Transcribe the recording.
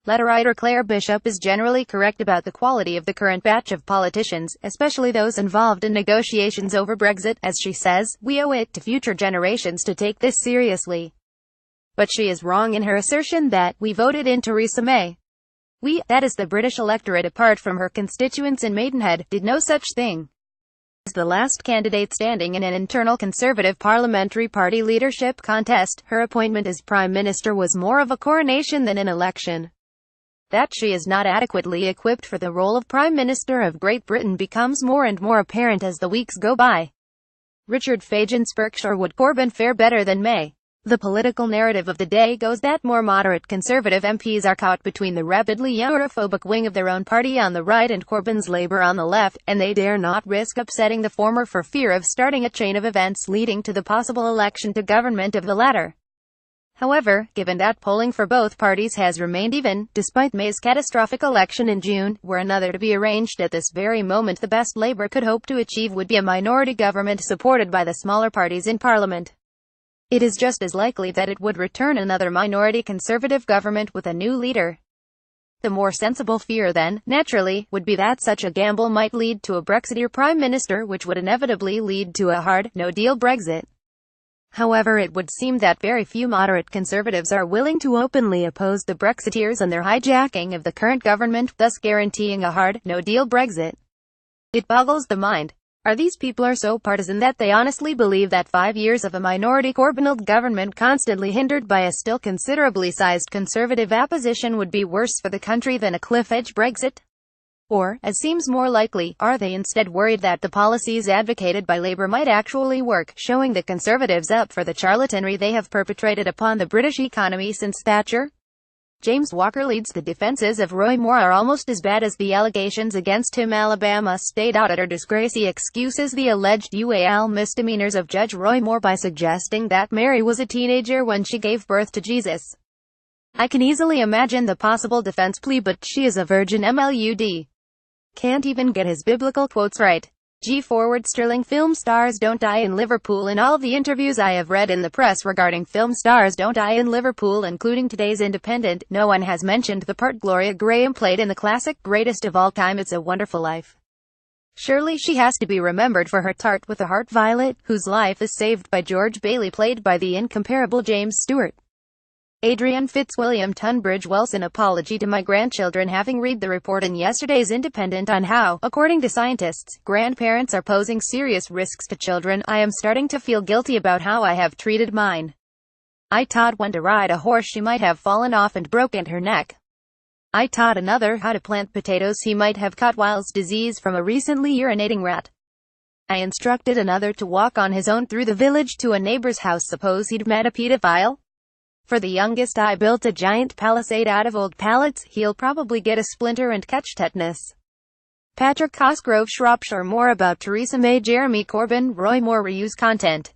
Letterwriter Claire Bishop is generally correct about the quality of the current batch of politicians, especially those involved in negotiations over Brexit. As she says, we owe it to future generations to take this seriously. But she is wrong in her assertion that we voted in Theresa May. We, that is the British electorate apart from her constituents in Maidenhead, did no such thing. As the last candidate standing in an internal Conservative parliamentary party leadership contest, her appointment as Prime Minister was more of a coronation than an election. That she is not adequately equipped for the role of Prime Minister of Great Britain becomes more and more apparent as the weeks go by. Richard Fagan's Berkshire would Corbyn fare better than May? The political narrative of the day goes that more moderate Conservative MPs are caught between the rapidly Europhobic wing of their own party on the right and Corbyn's Labour on the left, and they dare not risk upsetting the former for fear of starting a chain of events leading to the possible election to government of the latter. However, given that polling for both parties has remained even, despite May's catastrophic election in June, were another to be arranged at this very moment, the best Labour could hope to achieve would be a minority government supported by the smaller parties in Parliament. It is just as likely that it would return another minority Conservative government with a new leader. The more sensible fear then, naturally, would be that such a gamble might lead to a Brexiteer Prime Minister, which would inevitably lead to a hard, no-deal Brexit. However, it would seem that very few moderate Conservatives are willing to openly oppose the Brexiteers and their hijacking of the current government, thus guaranteeing a hard, no-deal Brexit. It boggles the mind. Are these people so partisan that they honestly believe that 5 years of a minority Corbyn-led government constantly hindered by a still considerably sized Conservative opposition would be worse for the country than a cliff-edge Brexit? Or, as seems more likely, are they instead worried that the policies advocated by Labour might actually work, showing the Conservatives up for the charlatanry they have perpetrated upon the British economy since Thatcher? James Walker leads the defences of Roy Moore are almost as bad as the allegations against him. Alabama State Auditor Disgrace excuses the alleged UAL misdemeanors of Judge Roy Moore by suggesting that Mary was a teenager when she gave birth to Jesus. I can easily imagine the possible defense plea, but she is a virgin. MLUD. Can't even get his biblical quotes right. Sterling film stars don't die in Liverpool. In all the interviews I have read in the press regarding film stars don't die in Liverpool, including today's Independent, no one has mentioned the part Gloria Graham played in the classic greatest of all time It's a Wonderful Life. Surely she has to be remembered for her tart with a heart, Violet, whose life is saved by George Bailey, played by the incomparable James Stewart. Adrian Fitzwilliam Tunbridge Wells. An apology to my grandchildren, having read the report in yesterday's Independent on how, according to scientists, grandparents are posing serious risks to children. I am starting to feel guilty about how I have treated mine. I taught one to ride a horse, she might have fallen off and broken her neck. I taught another how to plant potatoes, he might have caught Weil's disease from a recently urinating rat. I instructed another to walk on his own through the village to a neighbor's house, suppose he'd met a pedophile? For the youngest I built a giant palisade out of old pallets, he'll probably get a splinter and catch tetanus. Patrick Cosgrove, Shropshire. More about Theresa May, Jeremy Corbyn, Roy Moore. Reuse content.